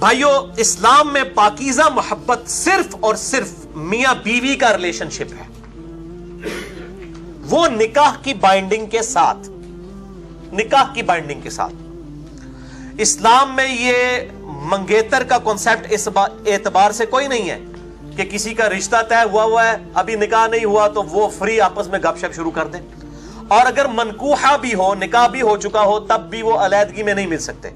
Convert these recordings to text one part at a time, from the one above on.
بھائیو اسلام میں پاکیزہ محبت صرف اور صرف میاں بیوی کا ریلیشن شپ ہے، وہ نکاح کی بائنڈنگ کے ساتھ، نکاح کی بائنڈنگ کے ساتھ۔ اسلام میں یہ منگیتر کا کانسیپٹ اس اعتبار سے کوئی نہیں ہے کہ کسی کا رشتہ طے ہوا ہے، ابھی نکاح نہیں ہوا تو وہ فری آپس میں گپ شپ شروع کر دیں، اور اگر منکوحہ بھی ہو، نکاح بھی ہو چکا ہو، تب بھی وہ علیحدگی میں نہیں مل سکتے۔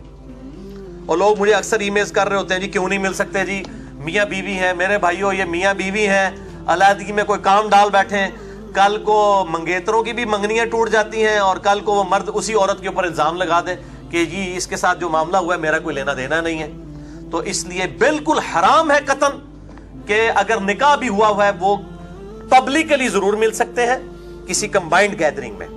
اور لوگ مجھے اکثر ای میلز کر رہے ہوتے ہیں جی کیوں نہیں مل سکتے، جی میاں بیوی ہیں۔ میرے بھائیو یہ میاں بیوی ہیں، علیحدگی میں کوئی کام ڈال بیٹھے ہیں، کل کو منگیتروں کی بھی منگنیاں ٹوٹ جاتی ہیں، اور کل کو وہ مرد اسی عورت کے اوپر الزام لگا دے کہ جی اس کے ساتھ جو معاملہ ہوا ہے میرا کوئی لینا دینا نہیں ہے۔ تو اس لیے بالکل حرام ہے قطعاً کہ اگر نکاح بھی ہوا ہے وہ پبلکلی ضرور مل سکتے ہیں کسی کمبائنڈ گیدرنگ میں،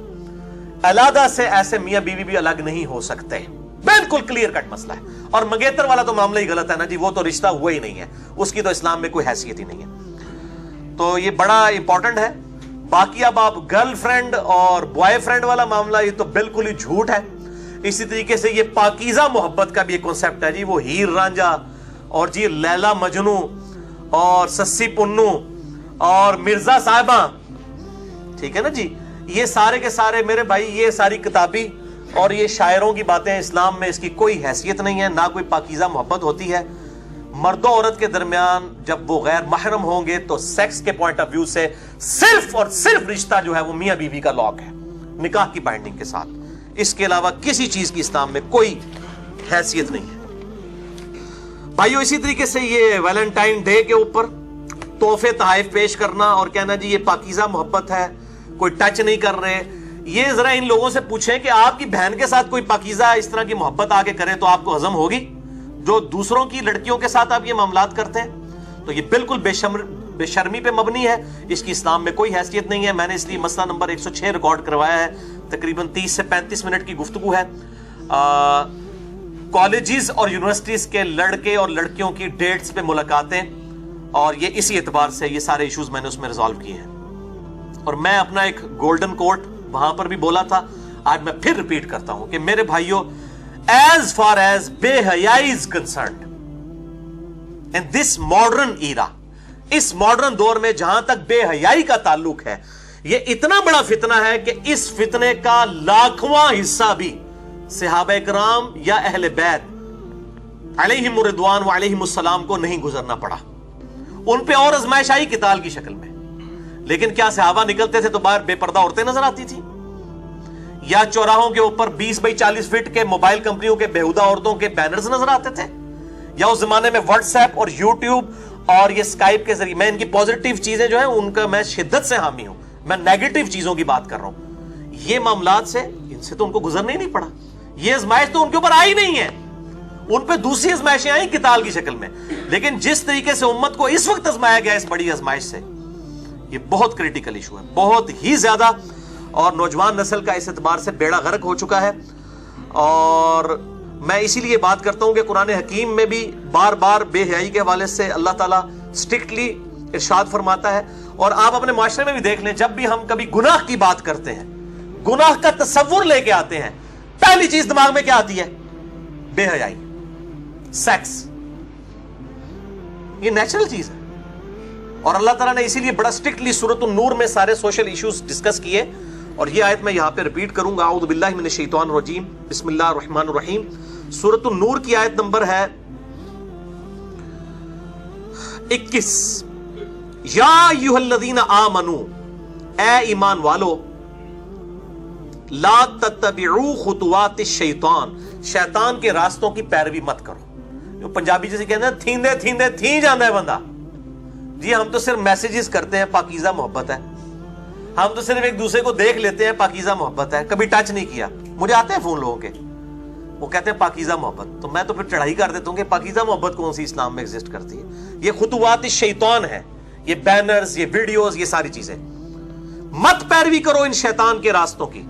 علیحدہ سے ایسے میاں بیوی بھی الگ نہیں ہو سکتے، بالکل کلیئر کٹ مسئلہ ہے۔ اور منگیتر والا تو معاملہ ہی غلط ہے نا جی، وہ تو رشتہ ہوا ہی نہیں ہے، اس کی تو اسلام میں کوئی حیثیت ہی نہیں ہے۔ تو یہ بڑا امپورٹنٹ ہے۔ باقی اب آپ گرل فرینڈ اور بوائے فرینڈ والا معاملہ یہ تو بالکل ہی جھوٹ ہے۔ اسی طریقے سے یہ پاکیزہ محبت کا بھی ایک کانسیپٹ ہے جی، وہ ہیر رانجھا اور جی لیلا مجنو اور سسی پنو اور مرزا صاحبہ، ٹھیک ہے نا جی، یہ سارے کے سارے میرے بھائی یہ ساری کتابی اور یہ شاعروں کی باتیں، اسلام میں اس کی کوئی حیثیت نہیں ہے، نہ کوئی پاکیزہ محبت ہوتی ہے۔ مرد و عورت کے درمیان جب وہ غیر محرم ہوں گے تو سیکس کے پوائنٹ آف ویو سے صرف اور صرف رشتہ جو ہے وہ میاں بیوی کا لاک ہے، نکاح کی بائنڈنگ کے ساتھ، اس کے علاوہ کسی چیز کی اسلام میں کوئی حیثیت نہیں ہے۔ بھائیو اسی طریقے سے یہ ویلنٹائن ڈے کے اوپر تحفے تحائف پیش کرنا اور کہنا جی یہ پاکیزہ محبت ہے، کوئی ٹچ نہیں کر رہے، یہ ذرا ان لوگوں سے پوچھیں کہ آپ کی بہن کے ساتھ کوئی پاکیزہ اس طرح کی محبت آگے کرے تو آپ کو ہضم ہوگی؟ جو دوسروں کی لڑکیوں کے ساتھ آپ یہ معاملات کرتے ہیں تو یہ بالکل بے شرمی پہ مبنی ہے، اس کی اسلام میں کوئی حیثیت نہیں ہے۔ میں نے اس لیے مسئلہ نمبر 106 ریکارڈ کروایا ہے، تقریباً 30 سے 35 منٹ کی گفتگو ہے۔ کالجز اور یونیورسٹیز کے لڑکے اور لڑکیوں کی ڈیٹس پہ ملاقاتیں، اور یہ اسی اعتبار سے یہ سارے ایشوز میں نے اس میں ریزالو کیے ہیں۔ اور میں اپنا ایک گولڈن کوٹ وہاں پر بھی بولا تھا، آج میں پھر ریپیٹ کرتا ہوں کہ میرے بھائیوں، as far as بے حیائی is concerned in this modern era، اس ماڈرن دور میں جہاں تک بے حیائی کا تعلق ہے، یہ اتنا بڑا فتنہ ہے کہ اس فتنے کا لاکھواں حصہ بھی صحابہ کرام یا اہل بیت علیہم الرضوان و علیہم السلام کو نہیں گزرنا پڑا۔ ان پہ اور آزمائش آئی قتال کی شکل میں، لیکن کیا صحابہ نکلتے تھے تو باہر بے پردہ عورتیں نظر آتی تھی؟ یا چوراہوں کے اوپر 20 بائی 40 فٹ کے موبائل کمپنیوں کے بیہودہ عورتوں کے بینرز نظر آتے تھے؟ یا اس زمانے میں واٹس ایپ اور یوٹیوب اور یہ اسکائپ کے ذریعے، میں ان کی پازیٹیو چیزیں جو ہیں ان کا میں شدت سے حامی ہوں، میں نیگیٹو چیزوں کی بات کر رہا ہوں، یہ معاملات سے ان سے تو ان کو گزرنا ہی نہیں پڑا، یہ ازمائش تو ان کے اوپر آئی نہیں ہے، ان پہ دوسری ازمائشیں آئیں قتال کی شکل میں۔ لیکن جس طریقے سے امت کو اس وقت ازمایا گیا اس بڑی ازمائش سے، یہ بہت کریٹیکل ایشو ہے، بہت ہی زیادہ، اور نوجوان نسل کا اس اعتبار سے بیڑا غرق ہو چکا ہے۔ اور میں اسی لیے بات کرتا ہوں کہ قرآن حکیم میں بھی بار بار بے حیائی کے حوالے سے اللہ تعالیٰ اسٹرکٹلی ارشاد فرماتا ہے، اور آپ اپنے معاشرے میں بھی دیکھ لیں، جب بھی ہم کبھی گناہ کی بات کرتے ہیں، گناہ کا تصور لے کے آتے ہیں، پہلی چیز دماغ میں کیا آتی ہے؟ بے حیائی، سیکس، یہ نیچرل چیز ہے۔ اور اللہ تعالیٰ نے اسی لیے بڑا اسٹرکٹلی سورۃ النور میں سارے سوشل ایشوز ڈسکس کیے، اور یہ آیت میں یہاں پہ ریپیٹ کروں گا، اعوذ باللہ من الشیطان الرجیم، بسم اللہ الرحمن الرحیم۔ سورۃ النور کی آیت نمبر ہے 21، یا ایھا الذین آمنوا، اے ایمان والو، لا تتبعوا خطوات الشیطان، شیطان کے راستوں کی پیروی مت کرو۔ پنجابی جیسے کہتے ہیں تھیندے تھیندے تھی جانا ہے بندہ، جی ہم تو صرف میسیجز کرتے ہیں، پاکیزہ محبت ہے، ہم تو صرف ایک دوسرے کو دیکھ لیتے ہیں، پاکیزہ محبت ہے، کبھی ٹچ نہیں کیا۔ مجھے آتے ہیں فون لوگوں کے، وہ کہتے ہیں پاکیزہ محبت، تو میں تو پھر چڑھائی کر دیتا ہوں کہ پاکیزہ محبت کون سی اسلام میں ایگزسٹ کرتی ہے؟ یہ خطوات الشیطان ہے، یہ بینرز، یہ ویڈیوز، یہ ساری چیزیں، مت پیروی کرو ان شیطان کے راستوں کی۔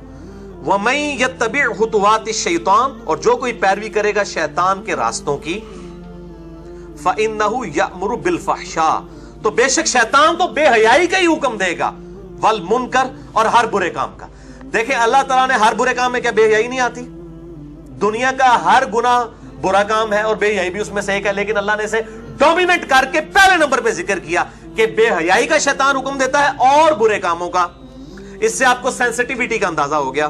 وَمَن يَتَّبِعْ خُطُوَاتِ الشَّيْطَانِ، اور جو کوئی پیروی کرے گا شیطان کے راستوں کی، فَإِنَّهُ يَأْمُرُ بِالْفَحْشَاءِ، تو بے شک شیطان تو بے حیائی کا ہی حکم دے گا، والمنکر، اور ہر برے کام کا۔ دیکھیں اللہ تعالیٰ نے ہر برے کام میں کیا بے حیائی نہیں آتی؟ دنیا کا ہر گناہ برا کام ہے اور بے حیائی بھی اس میں سے ایک ہے، لیکن اللہ نے اسے ڈومینیٹ کر کے پہلے نمبر پہ ذکر کیا کہ بے حیائی کا شیطان حکم دیتا ہے اور برے کاموں کا۔ اس سے آپ کو سینسٹیوٹی کا اندازہ ہو گیا۔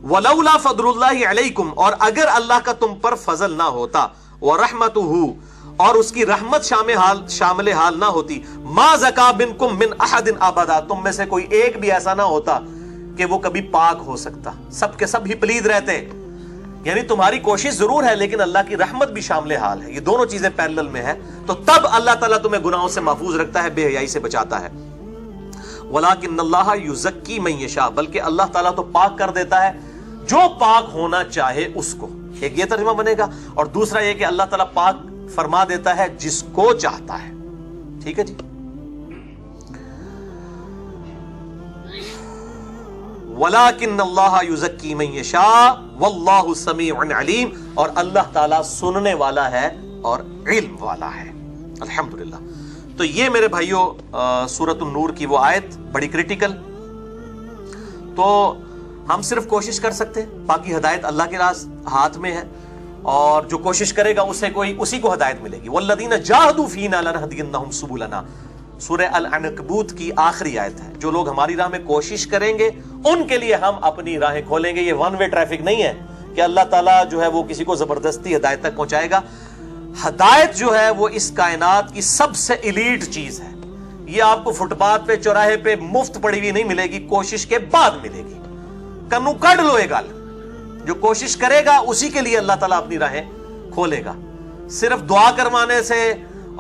وَلَوْلَا فَضْلُ اللَّهِ عَلَيْكُمْ، اور اگر اللہ کا تم پر فضل نہ ہوتا، وَرَحْمَتُهُ، اور اس کی رحمت شامل حال نہ ہوتی، مَا زَكَا مِنْكُمْ مِنْ أَحَدٍ أَبَدًا، تم میں سے کوئی ایک بھی ایسا نہ ہوتا کہ وہ کبھی پاک ہو سکتا، سب کے سب ہی پلید رہتے۔ یعنی تمہاری کوشش ضرور ہے لیکن اللہ کی رحمت بھی شامل حال ہے، یہ دونوں چیزیں پیرلل میں ہے، تو تب اللہ تعالیٰ تمہیں گناہوں سے محفوظ رکھتا ہے، بے حیائی سے بچاتا ہے۔ وَلَكِنَّ اللَّهَ يُزَكِّي مَن يَشَاءُ، بلکہ اللہ تعالیٰ تو پاک کر دیتا ہے جو پاک ہونا چاہے اس کو۔ ایک یہ ترجمہ بنے گا، اور دوسرا یہ کہ اللہ تعالیٰ پاک فرما دیتا ہے جس کو چاہتا ہے۔ ٹھیک ہے جی۔ وَلَكِنَّ اللَّهَ يُزَكِّي مَن يَشَاءُ وَاللَّهُ سَمِيعٌ عَلِيمٌ، اور اللہ تعالیٰ سننے والا ہے اور علم والا ہے۔ الحمدللہ۔ تو یہ میرے بھائیوں سورۃ النور کی وہ آیت بڑی کریٹیکل۔ تو ہم صرف کوشش کر سکتے ہیں، باقی ہدایت اللہ کے ہاتھ میں ہے، اور جو کوشش کرے گا اسی کو ہدایت ملے گی۔ وَالَّذِينَ جَاهَدُوا فِينَا لَنَهْدِيَنَّهُمْ سُبُلَنَا، سورہ العنکبوت کی آخری آیت ہے۔ جو لوگ ہماری راہ میں کوشش کریں گے ان کے لیے ہم اپنی راہیں کھولیں گے۔ یہ ون وے ٹریفک نہیں ہے کہ اللہ تعالیٰ جو ہے وہ کسی کو زبردستی ہدایت تک پہنچائے گا۔ ہدایت جو ہے وہ اس کائنات کی سب سے ایلیٹ چیز ہے، یہ آپ کو فٹ پاتھ پہ چوراہے پہ مفت پڑی ہوئی نہیں ملے گی، کوشش کے بعد ملے گی۔ کنو کڑ لو یہ گل، جو کوشش کرے گا اسی کے لیے اللہ تعالیٰ اپنی راہیں کھولے گا۔ صرف دعا کروانے سے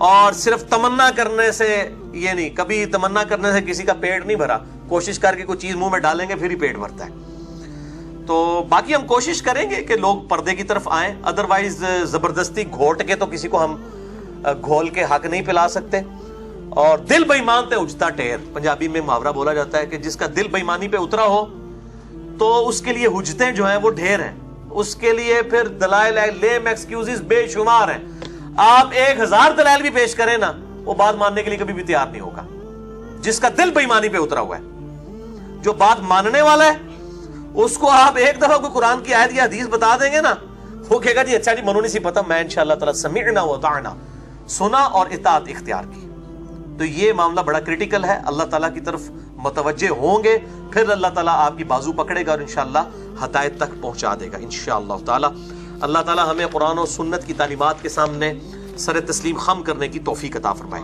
اور صرف تمنا کرنے سے یہ نہیں، کبھی تمنا کرنے سے کسی کا پیٹ نہیں بھرا، کوشش کر کے کوئی چیز منہ میں ڈالیں گے پھر ہی پیٹ بھرتا ہے۔ تو باقی ہم کوشش کریں گے کہ لوگ پردے کی طرف آئیں، ادروائز زبردستی گھوٹ کے تو کسی کو ہم گھول کے حق نہیں پلا سکتے۔ اور دل بے ایمان تے اجتا ٹیر، پنجابی میں محاورہ بولا جاتا ہے کہ جس کا دل بے ایمانی پہ اترا ہو تو اس کے لیے حجتیں جو ہیں وہ ڈھیر ہیں، اس کے لیے پھر دلائل لیم ایکسکیوزز بے شمار ہیں۔ آپ 1000 دلائل بھی پیش کریں نا، وہ بات ماننے کے لیے کبھی بھی تیار نہیں ہوگا۔ جس کا دل بے ایمانی پہ اترا ہوا ہے، جو بات ماننے والا ہے، اس کو آپ ایک دفعہ کوئی قرآن کی آیت یا حدیث بتا دیں گے نا، وہ کہے گا جی اچھا جی منو نہیں سی پتا، میں انشاءاللہ تعالی سمعنا وطعنا، سنا اور اطاعت اختیار کی۔ تو یہ معاملہ بڑا کریٹیکل ہے، اللہ تعالیٰ کی طرف متوجہ ہوں گے، پھر اللہ تعالیٰ آپ کی بازو پکڑے گا اور انشاءاللہ ہدایت تک پہنچا دے گا انشاءاللہ تعالیٰ۔ اللہ تعالیٰ ہمیں قرآن و سنت کی تعلیمات کے سامنے سر تسلیم خم کرنے کی توفیق عطا فرمائے۔